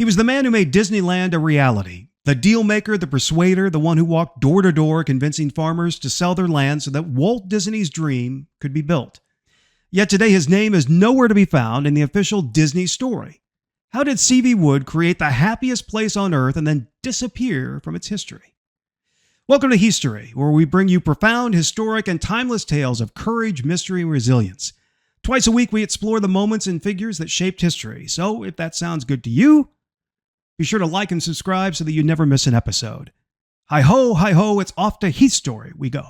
He was the man who made Disneyland a reality, the deal maker, the persuader, the one who walked door to door convincing farmers to sell their land so that Walt Disney's dream could be built. Yet today his name is nowhere to be found in the official Disney story. How did C.V. Wood create the happiest place on earth and then disappear from its history? Welcome to HEATHSTORY, where we bring you profound, historic, and timeless tales of courage, mystery, and resilience. Twice a week we explore the moments and figures that shaped history. So if that sounds good to you, be sure to like and subscribe so that you never miss an episode. Hi-ho, it's off to HEATHSTORY we go.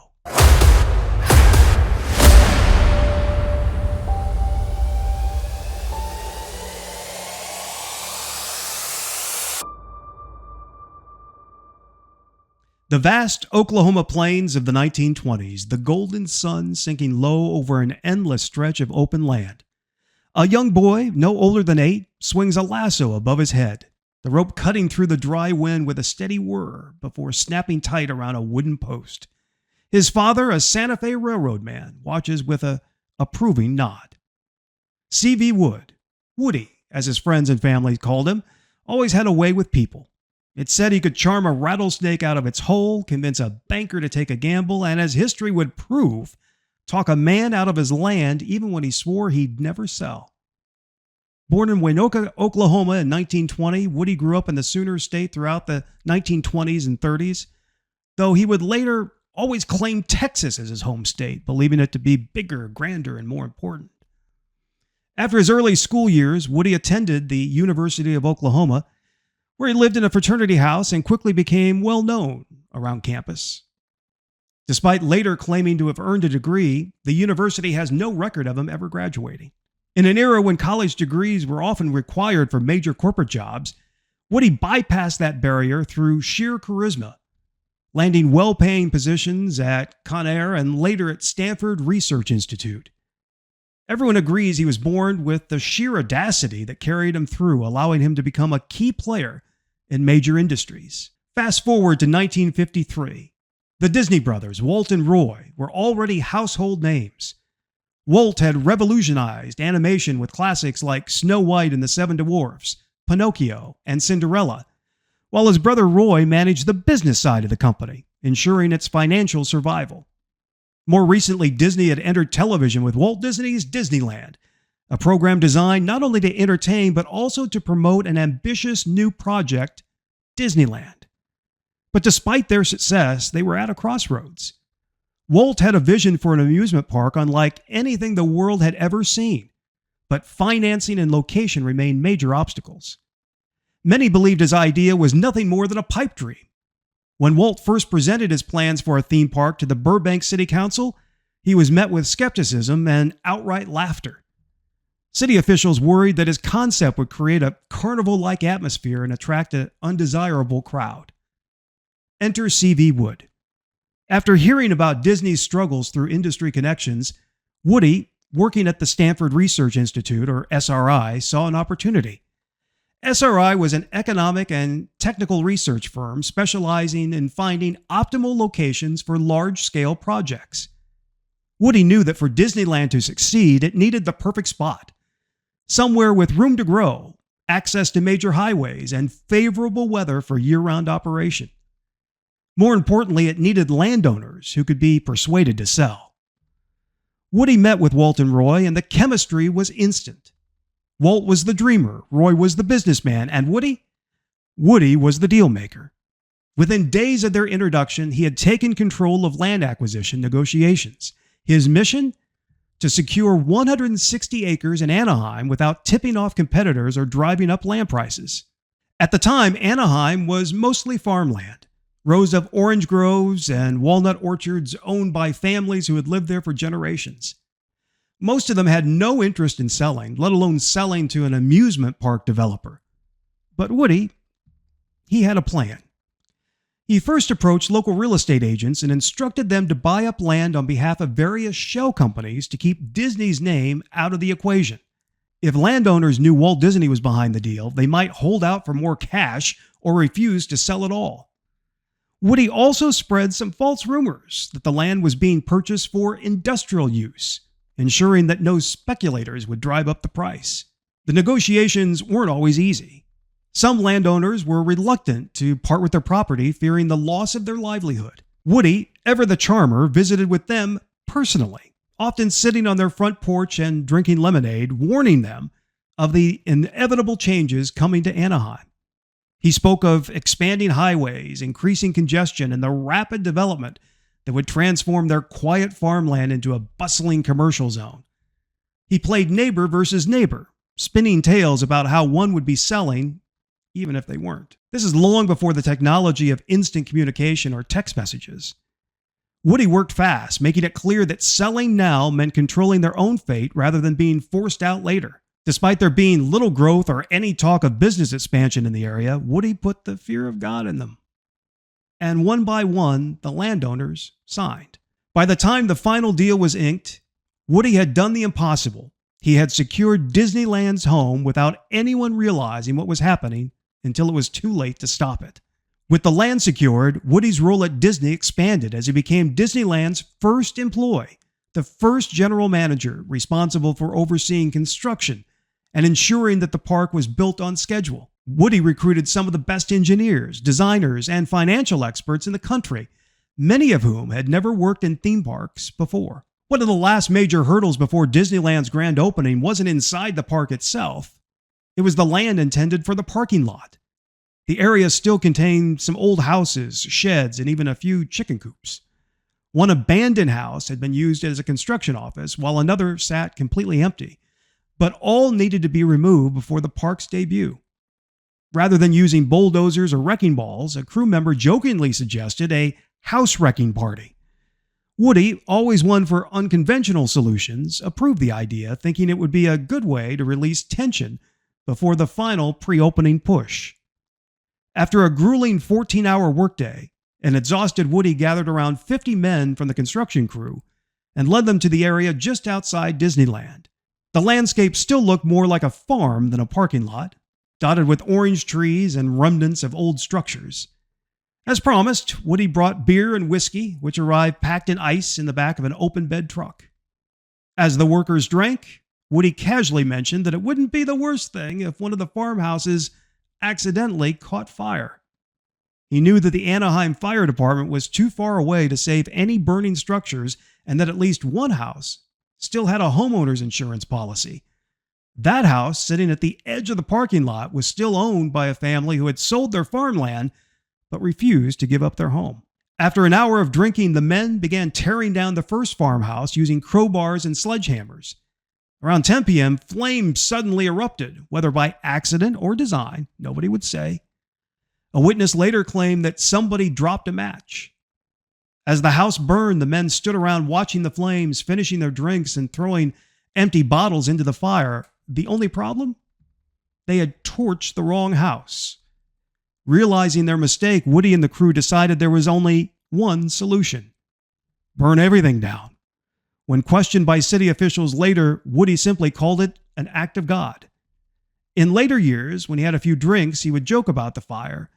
The vast Oklahoma plains of the 1920s, the golden sun sinking low over an endless stretch of open land. A young boy, no older than 8, swings a lasso above his head, the rope cutting through the dry wind with a steady whir before snapping tight around a wooden post. His father, a Santa Fe railroad man, watches with a approving nod. C.V. Wood, Woody, as his friends and family called him, always had a way with people. It said he could charm a rattlesnake out of its hole, convince a banker to take a gamble, and as history would prove, talk a man out of his land even when he swore he'd never sell. Born in Winoka, Oklahoma in 1920, Woody grew up in the Sooner State throughout the 1920s and 30s, though he would later always claim Texas as his home state, believing it to be bigger, grander, and more important. After his early school years, Woody attended the University of Oklahoma, where he lived in a fraternity house and quickly became well known around campus. Despite later claiming to have earned a degree, the university has no record of him ever graduating. In an era when college degrees were often required for major corporate jobs, Woody bypassed that barrier through sheer charisma, landing well-paying positions at Conair and later at Stanford Research Institute. Everyone agrees he was born with the sheer audacity that carried him through, allowing him to become a key player in major industries. Fast forward to 1953. The Disney brothers, Walt and Roy, were already household names. Walt had revolutionized animation with classics like Snow White and the Seven Dwarfs, Pinocchio, and Cinderella, while his brother Roy managed the business side of the company, ensuring its financial survival. More recently, Disney had entered television with Walt Disney's Disneyland, a program designed not only to entertain but also to promote an ambitious new project, Disneyland. But despite their success, they were at a crossroads. Walt had a vision for an amusement park unlike anything the world had ever seen, but financing and location remained major obstacles. Many believed his idea was nothing more than a pipe dream. When Walt first presented his plans for a theme park to the Burbank City Council, he was met with skepticism and outright laughter. City officials worried that his concept would create a carnival-like atmosphere and attract an undesirable crowd. Enter C.V. Wood. After hearing about Disney's struggles through industry connections, Woody, working at the Stanford Research Institute, or SRI, saw an opportunity. SRI was an economic and technical research firm specializing in finding optimal locations for large-scale projects. Woody knew that for Disneyland to succeed, it needed the perfect spot. Somewhere with room to grow, access to major highways, and favorable weather for year-round operation. More importantly, it needed landowners who could be persuaded to sell. Woody met with Walt and Roy, and the chemistry was instant. Walt was the dreamer, Roy was the businessman, and Woody was the deal maker. Within days of their introduction, he had taken control of land acquisition negotiations. His mission? To secure 160 acres in Anaheim without tipping off competitors or driving up land prices. At the time, Anaheim was mostly farmland, rows of orange groves and walnut orchards owned by families who had lived there for generations. Most of them had no interest in selling, let alone selling to an amusement park developer. But Woody, he had a plan. He first approached local real estate agents and instructed them to buy up land on behalf of various shell companies to keep Disney's name out of the equation. If landowners knew Walt Disney was behind the deal, they might hold out for more cash or refuse to sell at all. Woody also spread some false rumors that the land was being purchased for industrial use, ensuring that no speculators would drive up the price. The negotiations weren't always easy. Some landowners were reluctant to part with their property, fearing the loss of their livelihood. Woody, ever the charmer, visited with them personally, often sitting on their front porch and drinking lemonade, warning them of the inevitable changes coming to Anaheim. He spoke of expanding highways, increasing congestion, and the rapid development that would transform their quiet farmland into a bustling commercial zone. He played neighbor versus neighbor, spinning tales about how one would be selling even if they weren't. This is long before the technology of instant communication or text messages. Woody worked fast, making it clear that selling now meant controlling their own fate rather than being forced out later. Despite there being little growth or any talk of business expansion in the area, Woody put the fear of God in them. And one by one, the landowners signed. By the time the final deal was inked, Woody had done the impossible. He had secured Disneyland's home without anyone realizing what was happening until it was too late to stop it. With the land secured, Woody's role at Disney expanded as he became Disneyland's first employee, the first general manager responsible for overseeing construction and ensuring that the park was built on schedule. Woody recruited some of the best engineers, designers, and financial experts in the country, many of whom had never worked in theme parks before. One of the last major hurdles before Disneyland's grand opening wasn't inside the park itself. It was the land intended for the parking lot. The area still contained some old houses, sheds, and even a few chicken coops. One abandoned house had been used as a construction office, while another sat completely empty. But all needed to be removed before the park's debut. Rather than using bulldozers or wrecking balls, a crew member jokingly suggested a house wrecking party. Woody, always one for unconventional solutions, approved the idea, thinking it would be a good way to release tension before the final pre-opening push. After a grueling 14-hour workday, an exhausted Woody gathered around 50 men from the construction crew and led them to the area just outside Disneyland. The landscape still looked more like a farm than a parking lot, dotted with orange trees and remnants of old structures. As promised, Woody brought beer and whiskey, which arrived packed in ice in the back of an open-bed truck. As the workers drank, Woody casually mentioned that it wouldn't be the worst thing if one of the farmhouses accidentally caught fire. He knew that the Anaheim Fire Department was too far away to save any burning structures and that at least one house still had a homeowner's insurance policy. That house, sitting at the edge of the parking lot, was still owned by a family who had sold their farmland but refused to give up their home. After an hour of drinking, the men began tearing down the first farmhouse using crowbars and sledgehammers. Around 10 p.m., flames suddenly erupted, whether by accident or design, nobody would say. A witness later claimed that somebody dropped a match. As the house burned, the men stood around watching the flames, finishing their drinks and throwing empty bottles into the fire. The only problem? They had torched the wrong house. Realizing their mistake, Woody and the crew decided there was only one solution: burn everything down. When questioned by city officials later, Woody simply called it an act of God. In later years, when he had a few drinks, he would joke about the fire,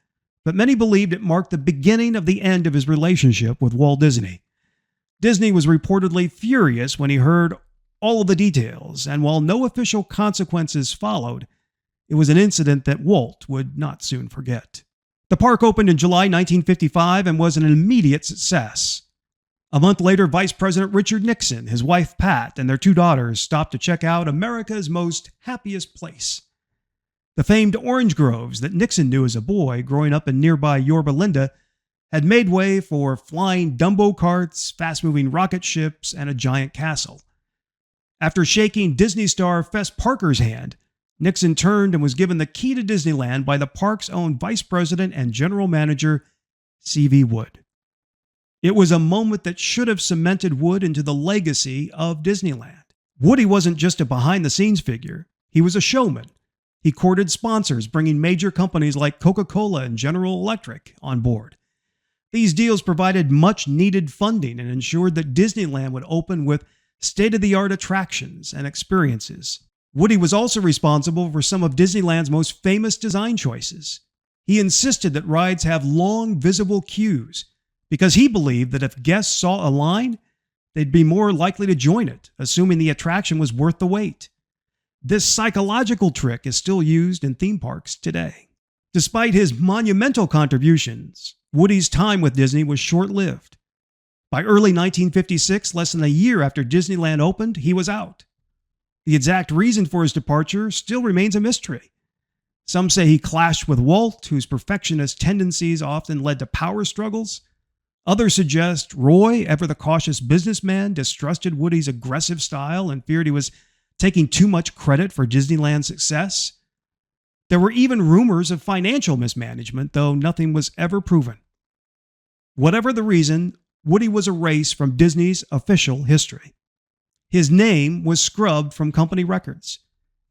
but many believed it marked the beginning of the end of his relationship with Walt Disney. Disney was reportedly furious when he heard all of the details, and while no official consequences followed, it was an incident that Walt would not soon forget. The park opened in July 1955 and was an immediate success. A month later, Vice President Richard Nixon, his wife Pat, and their two daughters stopped to check out America's most happiest place. The famed orange groves that Nixon knew as a boy growing up in nearby Yorba Linda had made way for flying Dumbo carts, fast-moving rocket ships, and a giant castle. After shaking Disney star Fess Parker's hand, Nixon turned and was given the key to Disneyland by the park's own vice president and general manager, C.V. Wood. It was a moment that should have cemented Wood into the legacy of Disneyland. Woody wasn't just a behind-the-scenes figure. He was a showman. He courted sponsors, bringing major companies like Coca-Cola and General Electric on board. These deals provided much-needed funding and ensured that Disneyland would open with state-of-the-art attractions and experiences. Woody was also responsible for some of Disneyland's most famous design choices. He insisted that rides have long, visible queues because he believed that if guests saw a line, they'd be more likely to join it, assuming the attraction was worth the wait. This psychological trick is still used in theme parks today. Despite his monumental contributions, Woody's time with Disney was short-lived. By early 1956, less than a year after Disneyland opened, he was out. The exact reason for his departure still remains a mystery. Some say he clashed with Walt, whose perfectionist tendencies often led to power struggles. Others suggest Roy, ever the cautious businessman, distrusted Woody's aggressive style and feared he was taking too much credit for Disneyland's success. There were even rumors of financial mismanagement, though nothing was ever proven. Whatever the reason, Woody was erased from Disney's official history. His name was scrubbed from company records,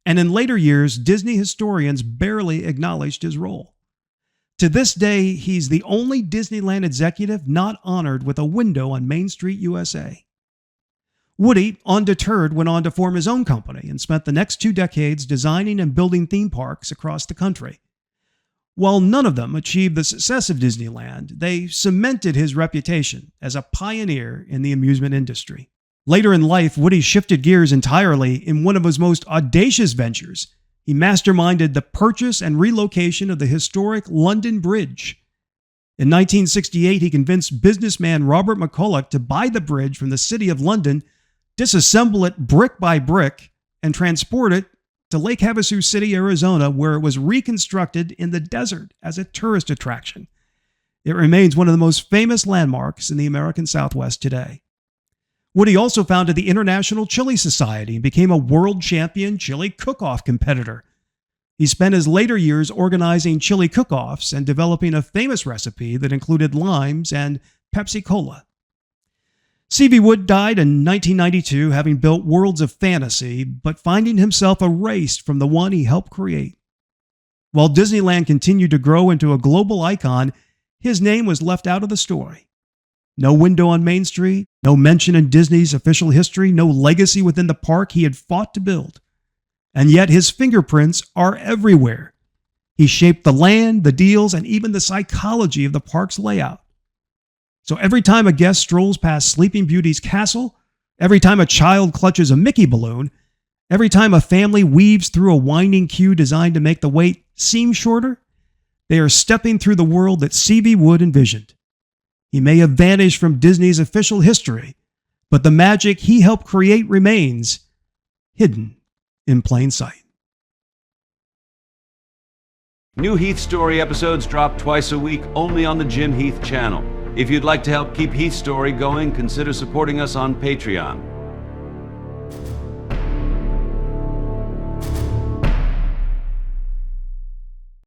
and in later years, Disney historians barely acknowledged his role. To this day, he's the only Disneyland executive not honored with a window on Main Street, USA. Woody, undeterred, went on to form his own company and spent the next 2 decades designing and building theme parks across the country. While none of them achieved the success of Disneyland, they cemented his reputation as a pioneer in the amusement industry. Later in life, Woody shifted gears entirely in one of his most audacious ventures. He masterminded the purchase and relocation of the historic London Bridge. In 1968, he convinced businessman Robert McCulloch to buy the bridge from the City of London, disassemble it brick by brick, and transport it to Lake Havasu City, Arizona, where it was reconstructed in the desert as a tourist attraction. It remains one of the most famous landmarks in the American Southwest today. Woody also founded the International Chili Society and became a world champion chili cook-off competitor. He spent his later years organizing chili cook-offs and developing a famous recipe that included limes and Pepsi Cola. C.V. Wood died in 1992, having built worlds of fantasy, but finding himself erased from the one he helped create. While Disneyland continued to grow into a global icon, his name was left out of the story. No window on Main Street, no mention in Disney's official history, no legacy within the park he had fought to build. And yet his fingerprints are everywhere. He shaped the land, the deals, and even the psychology of the park's layout. So every time a guest strolls past Sleeping Beauty's castle, every time a child clutches a Mickey balloon, every time a family weaves through a winding queue designed to make the wait seem shorter, they are stepping through the world that C.V. Wood envisioned. He may have vanished from Disney's official history, but the magic he helped create remains hidden in plain sight. New Heath Story episodes drop twice a week only on the Jim Heath channel. If you'd like to help keep Heath Story going, consider supporting us on Patreon.